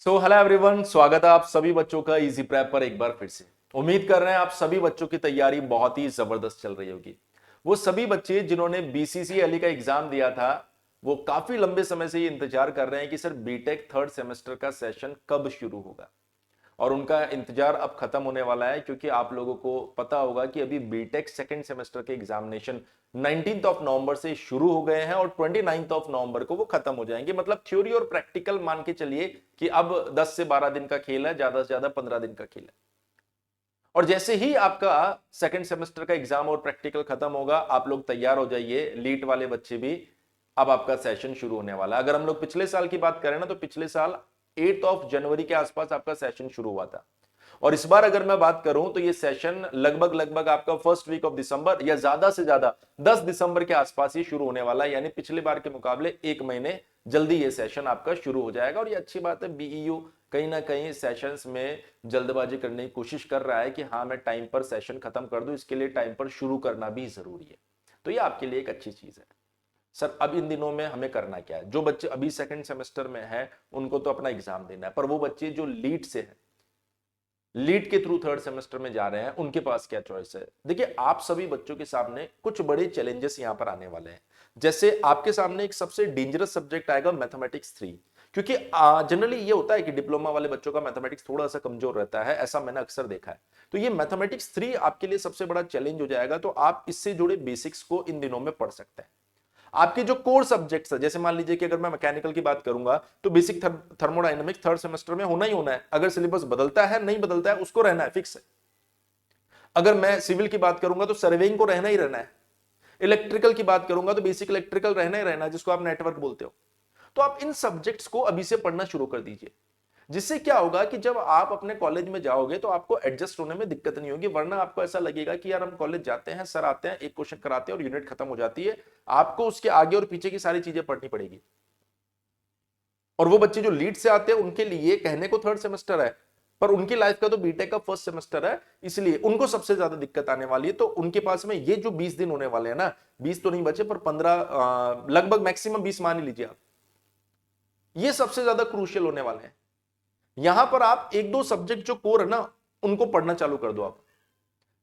Hello everyone, स्वागत है आप सभी बच्चों का इजी प्रेप पर एक बार फिर से। उम्मीद कर रहे हैं आप सभी बच्चों की तैयारी बहुत ही जबरदस्त चल रही होगी। वो सभी बच्चे जिन्होंने बीसीसीएलई का एग्जाम दिया था वो काफी लंबे समय से ये इंतजार कर रहे हैं कि सर बीटेक थर्ड सेमेस्टर का सेशन कब शुरू होगा। और उनका इंतजार अब खत्म होने वाला है, क्योंकि आप लोगों को पता होगा कि अभी बीटेक सेकंड सेमेस्टर के एग्जामिनेशन 19 ऑफ नवंबर से शुरू हो गए हैं और 29 ऑफ नवंबर को वो खत्म हो जाएंगे। मतलब थ्योरी और प्रैक्टिकल मान के चलिए कि अब 10 से 12 दिन का खेल है, ज्यादा से ज्यादा 15 दिन का खेल है। और जैसे ही आपका सेकंड सेमेस्टर का एग्जाम और प्रैक्टिकल खत्म होगा, आप लोग तैयार हो जाइए, लीट वाले बच्चे भी। अब आपका सेशन शुरू होने वाला है। अगर हम लोग पिछले साल की बात करें ना, तो पिछले साल 8 ऑफ जनवरी के आसपास आपका सेशन शुरू हुआ था। और इस बार अगर मैं बात करूं तो ये सेशन लगभग लगभग आपका फर्स्ट वीक ऑफ दिसंबर या ज्यादा से ज्यादा 10 दिसंबर के आसपास ही शुरू होने वाला है। यानी पिछले बार के मुकाबले एक महीने जल्दी ये सेशन आपका शुरू हो जाएगा। और ये अच्छी बात है, बीईयू कहीं ना कहीं सेशंस में जल्दबाजी करने की कोशिश कर रहा है कि हाँ मैं टाइम पर सेशन खत्म कर दूं, इसके लिए टाइम पर शुरू करना भी जरूरी है। तो ये आपके लिए एक अच्छी चीज है। सर अब इन दिनों में हमें करना क्या है? जो बच्चे अभी सेकंड सेमेस्टर में हैं उनको तो अपना एग्जाम देना है, पर वो बच्चे जो लीड से हैं, लीड के थ्रू थर्ड सेमेस्टर में जा रहे हैं, उनके पास क्या चॉइस है? देखिए, आप सभी बच्चों के सामने कुछ बड़े चैलेंजेस यहां पर आने वाले हैं। जैसे आपके सामने एक सबसे डेंजरस सब्जेक्ट आएगा मैथमेटिक्स 3। क्योंकि जनरली ये होता है कि डिप्लोमा वाले बच्चों का मैथमेटिक्स थोड़ा सा कमजोर रहता है, ऐसा मैंने अक्सर देखा है। तो ये मैथमेटिक्स 3 आपके लिए सबसे बड़ा चैलेंज हो जाएगा। तो आप इससे जुड़े बेसिक्स को इन दिनों में पढ़ सकते हैं। आपके जो कोर सब्जेक्ट्स है, जैसे मान लीजिए कि अगर मैं मैकेनिकल की बात करूंगा तो बेसिक थर्मोडायनेमिक्स थर्ड सेमेस्टर में होना ही होना है। अगर सिलेबस बदलता है नहीं बदलता है उसको रहना है, फिक्स है। अगर मैं सिविल की बात करूंगा तो सर्वेइंग को रहना ही रहना है। इलेक्ट्रिकल की बात करूंगा तो बेसिक इलेक्ट्रिकल रहना ही रहना है, जिसको आप नेटवर्क बोलते हो। तो आप इन सब्जेक्ट्स को अभी से पढ़ना शुरू कर दीजिए। जिससे क्या होगा कि जब आप अपने कॉलेज में जाओगे तो आपको एडजस्ट होने में दिक्कत नहीं होगी। वरना आपको ऐसा लगेगा कि यार हम कॉलेज जाते हैं, सर आते हैं, एक क्वेश्चन कराते हैं और यूनिट खत्म हो जाती है। आपको उसके आगे और पीछे की सारी चीजें पढ़नी पड़ेगी। और वो बच्चे जो लीड से आते हैं उनके लिए कहने को थर्ड सेमेस्टर है, पर उनकी लाइफ का तो बीटेक का फर्स्ट सेमेस्टर है, इसलिए उनको सबसे ज्यादा दिक्कत आने वाली है। तो उनके पास में ये जो 20 दिन होने वाले हैं ना, 20 तो नहीं बचे पर 15 लगभग मैक्सिमम 20 मान ही लीजिए आप, ये सबसे ज्यादा क्रूशियल होने वाले हैं। यहां पर आप एक दो सब्जेक्ट जो कोर है ना उनको पढ़ना चालू कर दो आप।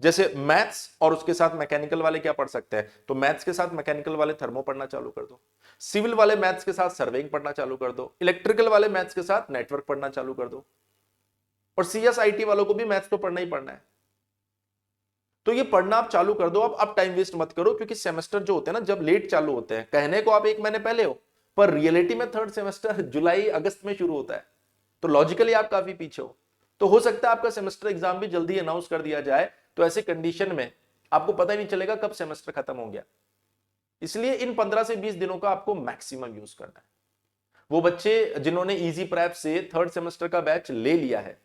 जैसे मैथ्स और उसके साथ मैकेनिकल वाले क्या पढ़ सकते हैं, तो मैथ्स के साथ मैकेनिकल वाले थर्मो पढ़ना चालू कर दो। सिविल वाले मैथ्स के साथ सर्वेइंग पढ़ना चालू कर दो। इलेक्ट्रिकल वाले मैथ्स के साथ नेटवर्क पढ़ना चालू कर दो। और सीएसआईटी वालों को भी मैथ्स तो पढ़ना ही पढ़ना है। तो ये पढ़ना आप चालू कर दो। अब टाइम वेस्ट मत करो, क्योंकि सेमेस्टर जो होते हैं ना जब लेट चालू होते हैं, कहने को आप एक महीने पहले हो, पर रियलिटी में थर्ड सेमेस्टर जुलाई अगस्त में शुरू होता है। तो लॉजिकली आप काफी पीछे हो। तो हो सकता है आपका सेमेस्टर एग्जाम भी जल्दी अनाउंस कर दिया जाए। तो ऐसे कंडीशन में आपको पता ही नहीं चलेगा कब सेमेस्टर खत्म हो गया। इसलिए इन 15 से 20 दिनों का आपको मैक्सिमम यूज करना है। वो बच्चे जिन्होंने इजी प्रैप से थर्ड सेमेस्टर का बैच ले लिया है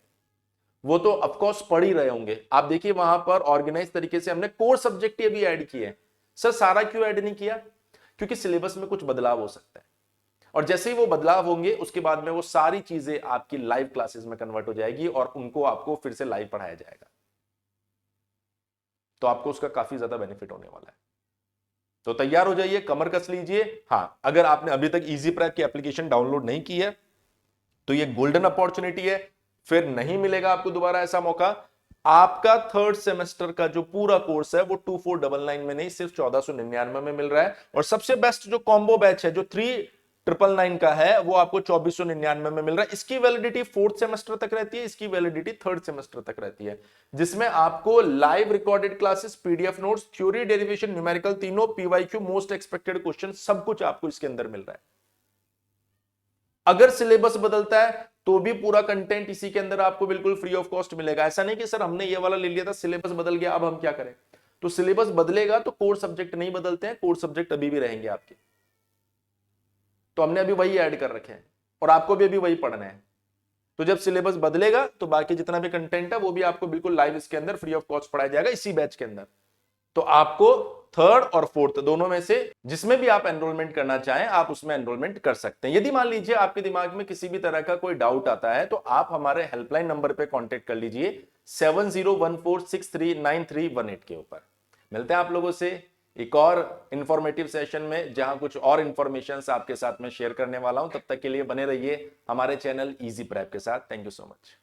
वो तो ऑफकोर्स पढ़ ही रहे होंगे। आप देखिए वहां पर ऑर्गेनाइज तरीके से हमने कोर सब्जेक्ट ही अभी ऐड किए हैं। सर सारा क्यों ऐड नहीं किया? क्योंकि सिलेबस में कुछ बदलाव हो सकता है, और जैसे ही वो बदलाव होंगे उसके बाद में वो सारी चीजें आपकी लाइव क्लासेस में कन्वर्ट हो जाएगी और उनको आपको फिर से लाइव पढ़ाया जाएगा। तो आपको उसका काफी ज्यादा बेनिफिट होने वाला है। तो तैयार हो जाइए, कमर कस लीजिए। हाँ, अगर आपने अभी तक इजी प्रैप की एप्लीकेशन डाउनलोड नहीं की है तो ये गोल्डन अपॉर्चुनिटी है, फिर नहीं मिलेगा आपको दोबारा ऐसा मौका। आपका थर्ड सेमेस्टर का जो पूरा कोर्स है वो 2499 में नहीं, सिर्फ 1499 में मिल रहा है। और सबसे बेस्ट जो कॉम्बो बैच है जो 3999 का है वो आपको 2499 में मिल रहा है। इसकी वैलिडिटी फोर्थ सेमेस्टर तक रहती है, इसकी वैलिडिटी थर्ड सेमेस्टर तक रहती है, जिसमें आपको live recorded classes, PDF notes, theory, derivation, numerical, तीनों, पीवाईक्यू, मोस्ट एक्सपेक्टेड क्वेश्चन, सब कुछ आपको इसके अंदर मिल रहा है। अगर सिलेबस बदलता है तो भी पूरा कंटेंट इसी के अंदर आपको बिल्कुल फ्री ऑफ कॉस्ट मिलेगा। ऐसा नहीं कि सर हमने ये वाला ले लिया था, सिलेबस बदल गया, अब हम क्या करें। तो सिलेबस बदलेगा तो कोर सब्जेक्ट नहीं बदलते हैं, कोर सब्जेक्ट अभी भी रहेंगे आपके। तो हमने अभी वही ऐड कर रखे हैं और आपको भी अभी वही पढ़ना है। तो जब सिलेबस बदलेगा तो बाकी जितना भी कंटेंट है वो भी आपको बिल्कुल लाइव इसके अंदर फ्री ऑफ कॉस्ट पढ़ाया जाएगा इसी बैच के अंदर। तो आपको थर्ड और फोर्थ दोनों में से जिसमें भी आप एनरोलमेंट करना चाहें आप उसमें एनरोलमेंट कर सकते हैं। यदि मान लीजिए आपके दिमाग में किसी भी तरह का कोई डाउट आता है तो आप हमारे हेल्पलाइन नंबर पे कांटेक्ट कर लीजिए 7014639318 के ऊपर। मिलते हैं आप लोगों से एक और इंफॉर्मेटिव सेशन में जहां कुछ और इंफॉर्मेशन आपके साथ में शेयर करने वाला हूं। तब तक के लिए बने रहिए हमारे चैनल इजी प्रेप के साथ। Thank you so much.